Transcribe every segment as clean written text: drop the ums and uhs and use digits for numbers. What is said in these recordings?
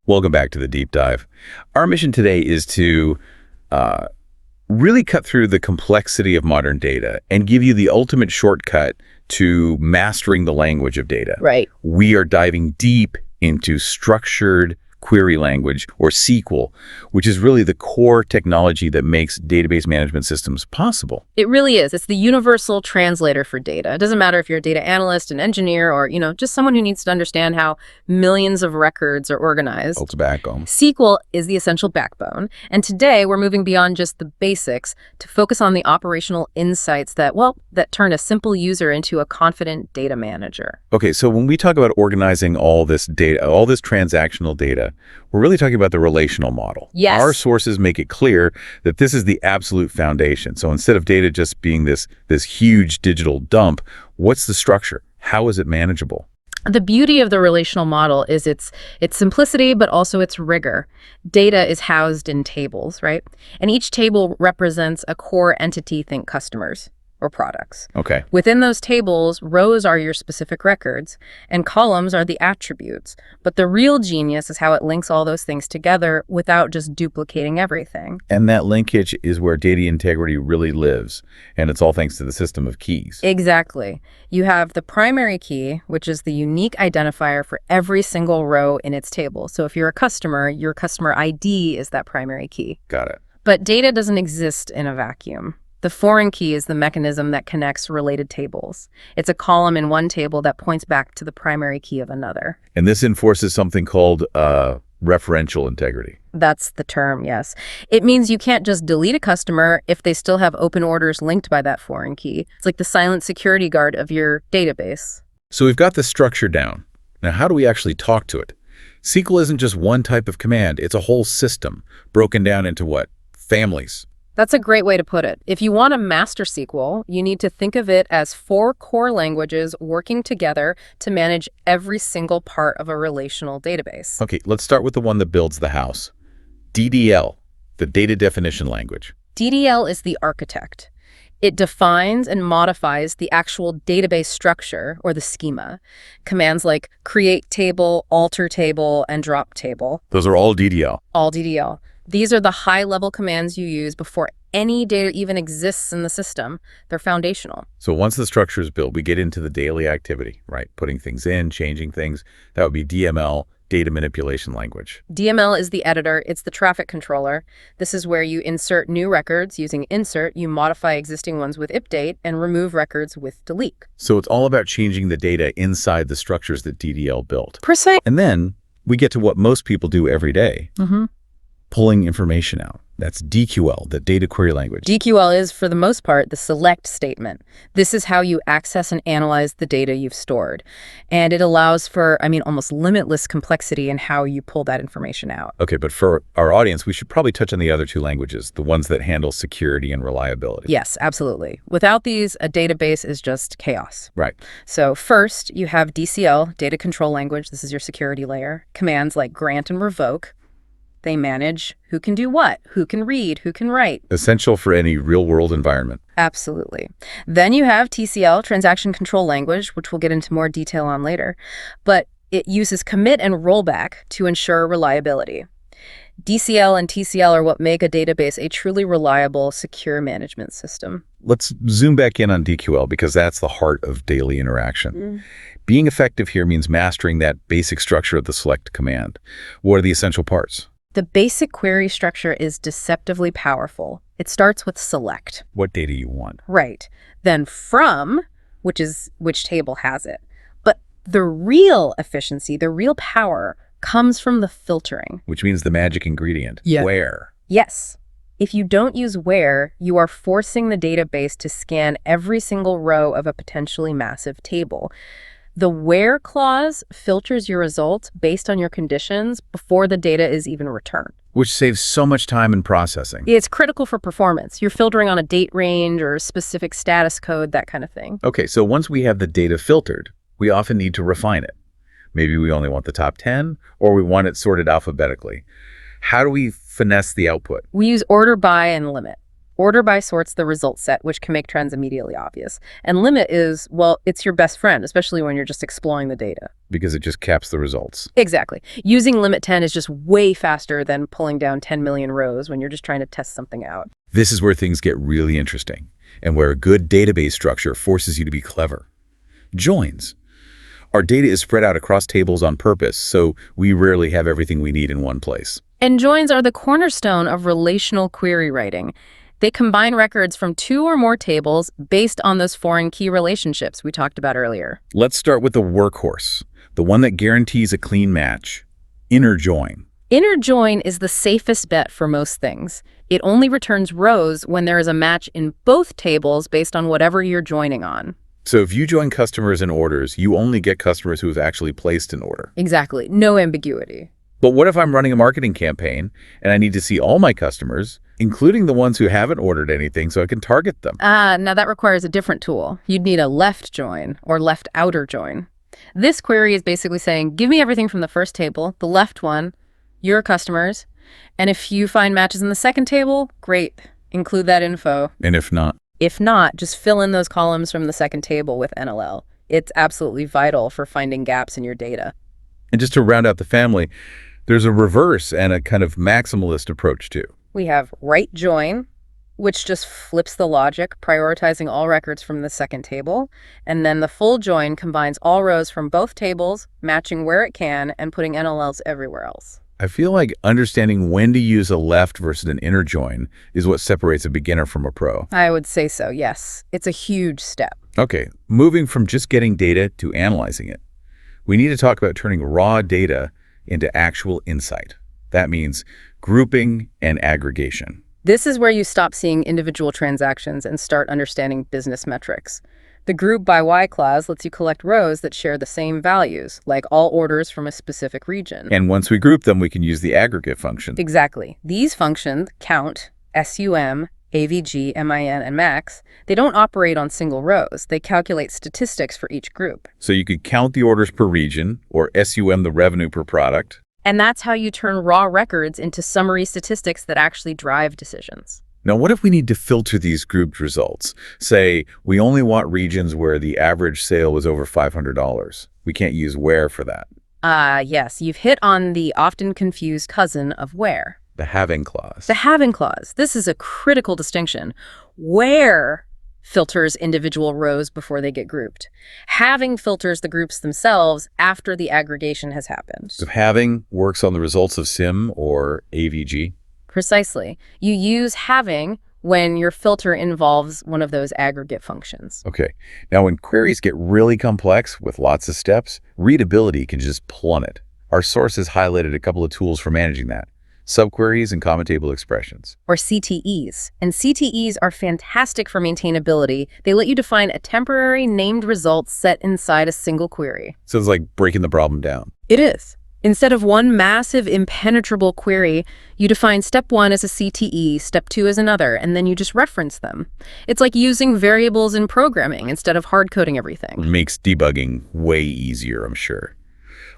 Welcome back to the deep dive. Our mission today is to uh, really cut through the complexity of modern data and give you the ultimate shortcut to mastering the language of data. Right. We are diving deep into structured query language, or SQL, which is really the core technology that makes database management systems possible. It really is. It's the universal translator for data. It doesn't matter if you're a data analyst, an engineer, or, just someone who needs to understand how millions of records are organized. Old tobacco. SQL is the essential backbone. And today we're moving beyond just the basics to focus on the operational insights that turn a simple user into a confident data manager. Okay, so when we talk about organizing all this data, all this transactional data, we're really talking about the relational model. Yes. Our sources make it clear that this is the absolute foundation. So instead of data just being this huge digital dump, what's the structure? How is it manageable? The beauty of the relational model is its simplicity, but also its rigor. Data is housed in tables, right? And each table represents a core entity, think customers or products. Okay. Within those tables, rows are your specific records, and columns are the attributes. But the real genius is how it links all those things together without just duplicating everything. And that linkage is where data integrity really lives, and it's all thanks to the system of keys. Exactly. You have the primary key, which is the unique identifier for every single row in its table. So if you're a customer, your customer ID is that primary key. Got it. But data doesn't exist in a vacuum. The foreign key is the mechanism that connects related tables. It's a column in one table that points back to the primary key of another. And this enforces something called referential integrity. That's the term, yes. It means you can't just delete a customer if they still have open orders linked by that foreign key. It's like the silent security guard of your database. So we've got the structure down. Now, how do we actually talk to it? SQL isn't just one type of command. It's a whole system broken down into what? Families. That's a great way to put it. If you want to master SQL, you need to think of it as 4 core languages working together to manage every single part of a relational database. Okay, let's start with the one that builds the house. DDL, the data definition language. DDL is the architect. It defines and modifies the actual database structure, or the schema. Commands like create table, alter table, and drop table. Those are all DDL. All DDL. These are the high-level commands you use before any data even exists in the system. They're foundational. So once the structure is built, we get into the daily activity, right? Putting things in, changing things. That would be DML, data manipulation language. DML is the editor. It's the traffic controller. This is where you insert new records using insert, you modify existing ones with update, and remove records with delete. So it's all about changing the data inside the structures that DDL built. Precise. And then we get to what most people do every day. Pulling information out. That's DQL, the data query language. DQL is, for the most part, the select statement. This is how you access and analyze the data you've stored. And it allows for, almost limitless complexity in how you pull that information out. Okay, but for our audience, we should probably touch on the other 2 languages, the ones that handle security and reliability. Yes, absolutely. Without these, a database is just chaos. Right. So first, you have DCL, data control language. This is your security layer. Commands like grant and revoke. They manage who can do what, who can read, who can write. Essential for any real-world environment. Absolutely. Then you have TCL, transaction control language, which we'll get into more detail on later. But it uses commit and rollback to ensure reliability. DCL and TCL are what make a database a truly reliable, secure management system. Let's zoom back in on DQL because that's the heart of daily interaction. Being effective here means mastering that basic structure of the select command. What are the essential parts? The basic query structure is deceptively powerful. It starts with select. What data you want. Right. Then from, which is which table has it. But the real efficiency, the real power, comes from the filtering. Which means the magic ingredient. Yeah. Where? Yes. If you don't use where, you are forcing the database to scan every single row of a potentially massive table. The where clause filters your results based on your conditions before the data is even returned. Which saves so much time in processing. It's critical for performance. You're filtering on a date range or a specific status code, that kind of thing. Okay, so once we have the data filtered, we often need to refine it. Maybe we only want the top 10, or we want it sorted alphabetically. How do we finesse the output? We use order by and limit. Order by sorts the result set, which can make trends immediately obvious. And limit is, well, it's your best friend, especially when you're just exploring the data. Because it just caps the results. Exactly. Using limit 10 is just way faster than pulling down 10 million rows when you're just trying to test something out. This is where things get really interesting, and where a good database structure forces you to be clever. Joins. Our data is spread out across tables on purpose, so we rarely have everything we need in one place. And joins are the cornerstone of relational query writing. They combine records from 2 or more tables based on those foreign key relationships we talked about earlier. Let's start with the workhorse, the one that guarantees a clean match. Inner join. Inner join is the safest bet for most things. It only returns rows when there is a match in both tables based on whatever you're joining on. So if you join customers and orders, you only get customers who have actually placed an order. Exactly. No ambiguity. But what if I'm running a marketing campaign and I need to see all my customers, including the ones who haven't ordered anything, so I can target them? Now that requires a different tool. You'd need a left join or left outer join. This query is basically saying, give me everything from the first table, the left one, your customers, and if you find matches in the second table, great, include that info. And if not? If not, just fill in those columns from the second table with NLL. It's absolutely vital for finding gaps in your data. And just to round out the family, there's a reverse and a kind of maximalist approach too. We have right join, which just flips the logic, prioritizing all records from the second table. And then the full join combines all rows from both tables, matching where it can, and putting NLLs everywhere else. I feel like understanding when to use a left versus an inner join is what separates a beginner from a pro. I would say so, yes. It's a huge step. Okay, moving from just getting data to analyzing it. We need to talk about turning raw data into actual insight. That means grouping and aggregation. This is where you stop seeing individual transactions and start understanding business metrics. The group by Y clause lets you collect rows that share the same values, like all orders from a specific region. And once we group them, we can use the aggregate function. Exactly. These functions, count, SUM, AVG, MIN, and max, they don't operate on single rows. They calculate statistics for each group. So you could count the orders per region, or SUM the revenue per product. And that's how you turn raw records into summary statistics that actually drive decisions. Now, what if we need to filter these grouped results? Say, we only want regions where the average sale was over $500. We can't use where for that. Yes, you've hit on the often confused cousin of where. The having clause. The having clause. This is a critical distinction. Where filters individual rows before they get grouped. Having filters the groups themselves after the aggregation has happened. So having works on the results of SIM or AVG. Precisely. You use having when your filter involves one of those aggregate functions. Okay. Now, when queries get really complex with lots of steps, readability can just plummet. Our source has highlighted a couple of tools for managing that. Subqueries and common table expressions. Or CTEs. And CTEs are fantastic for maintainability. They let you define a temporary named result set inside a single query. So it's like breaking the problem down. It is. Instead of one massive, impenetrable query, you define step 1 as a CTE, step 2 as another, and then you just reference them. It's like using variables in programming instead of hard-coding everything. It makes debugging way easier, I'm sure.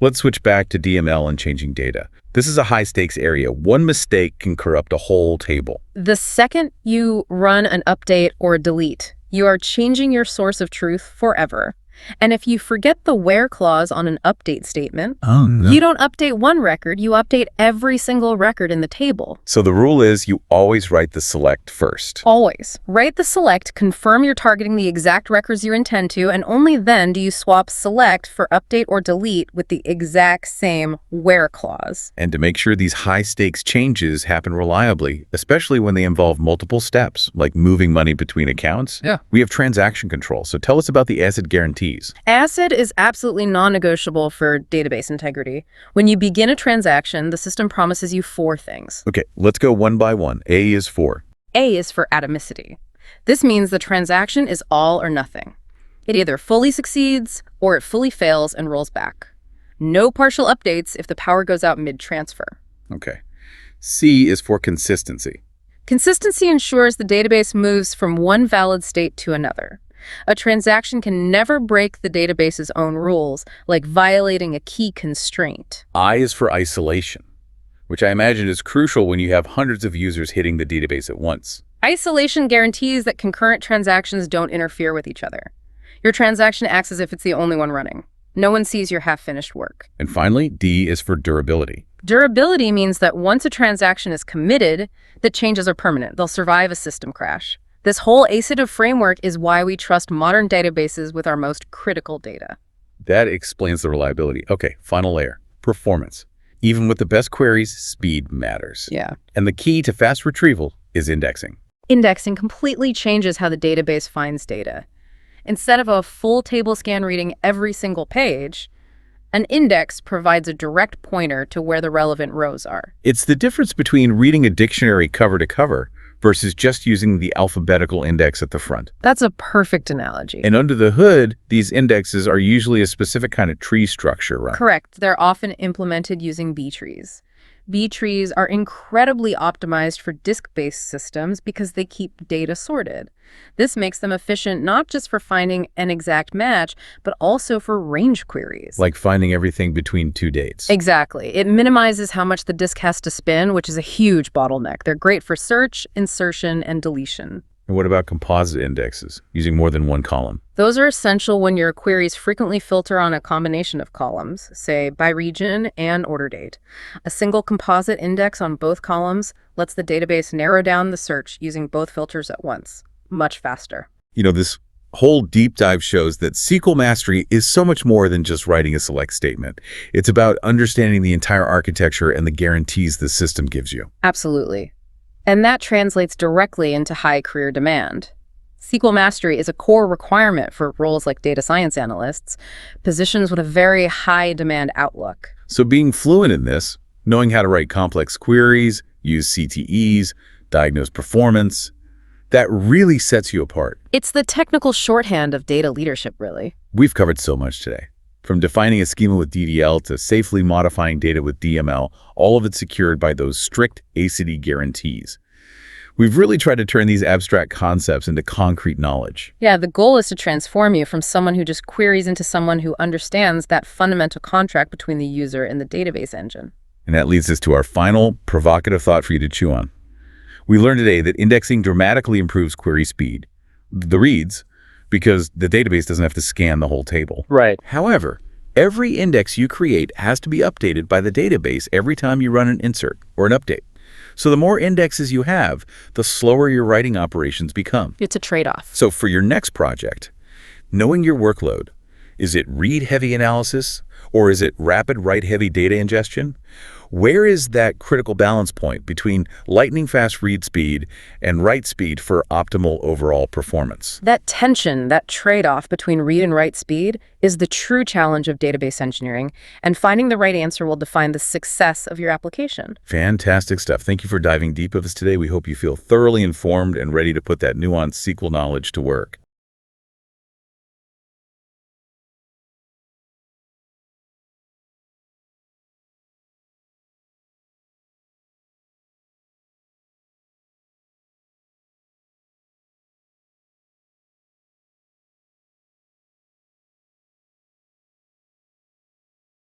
Let's switch back to DML and changing data. This is a high-stakes area. One mistake can corrupt a whole table. The second you run an update or delete, you are changing your source of truth forever. And if you forget the where clause on an update statement, you don't update one record, you update every single record in the table. So the rule is you always write the select first. Always. Write the select, confirm you're targeting the exact records you intend to, and only then do you swap select for update or delete with the exact same where clause. And to make sure these high-stakes changes happen reliably, especially when they involve multiple steps, like moving money between accounts, we have transaction control. So tell us about the ACID guarantee. ACID is absolutely non-negotiable for database integrity. When you begin a transaction, the system promises you 4 things. Okay, let's go one by one. A is for? A is for atomicity. This means the transaction is all or nothing. It either fully succeeds or it fully fails and rolls back. No partial updates if the power goes out mid-transfer. Okay. C is for consistency. Consistency ensures the database moves from one valid state to another. A transaction can never break the database's own rules, like violating a key constraint. I is for isolation, which I imagine is crucial when you have hundreds of users hitting the database at once. Isolation guarantees that concurrent transactions don't interfere with each other. Your transaction acts as if it's the only one running. No one sees your half-finished work. And finally, D is for durability. Durability means that once a transaction is committed, the changes are permanent. They'll survive a system crash. This whole ACID framework is why we trust modern databases with our most critical data. That explains the reliability. Okay, final layer, performance. Even with the best queries, speed matters. Yeah. And the key to fast retrieval is indexing. Indexing completely changes how the database finds data. Instead of a full table scan reading every single page, an index provides a direct pointer to where the relevant rows are. It's the difference between reading a dictionary cover to cover versus just using the alphabetical index at the front. That's a perfect analogy. And under the hood, these indexes are usually a specific kind of tree structure, right? Correct. They're often implemented using B trees. B trees are incredibly optimized for disk-based systems because they keep data sorted. This makes them efficient not just for finding an exact match, but also for range queries. Like finding everything between two dates. Exactly. It minimizes how much the disk has to spin, which is a huge bottleneck. They're great for search, insertion, and deletion. And what about composite indexes, using more than one column? Those are essential when your queries frequently filter on a combination of columns, say by region and order date. A single composite index on both columns lets the database narrow down the search using both filters at once. Much faster. You know, this whole deep dive shows that SQL mastery is so much more than just writing a select statement. It's about understanding the entire architecture and the guarantees the system gives you. Absolutely. And that translates directly into high career demand. SQL mastery is a core requirement for roles like data science analysts, positions with a very high demand outlook. So being fluent in this, knowing how to write complex queries, use CTEs, diagnose performance, that really sets you apart. It's the technical shorthand of data leadership, really. We've covered so much today. From defining a schema with DDL to safely modifying data with DML, all of it secured by those strict ACID guarantees. We've really tried to turn these abstract concepts into concrete knowledge. Yeah, the goal is to transform you from someone who just queries into someone who understands that fundamental contract between the user and the database engine. And that leads us to our final provocative thought for you to chew on. We learned today that indexing dramatically improves query speed, the reads, because the database doesn't have to scan the whole table. Right. However, every index you create has to be updated by the database every time you run an insert or an update. So the more indexes you have, the slower your writing operations become. It's a trade-off. So for your next project, knowing your workload, is it read-heavy analysis or is it rapid write-heavy data ingestion? Where is that critical balance point between lightning-fast read speed and write speed for optimal overall performance? That tension, that trade-off between read and write speed is the true challenge of database engineering, and finding the right answer will define the success of your application. Fantastic stuff. Thank you for diving deep with us today. We hope you feel thoroughly informed and ready to put that nuanced SQL knowledge to work.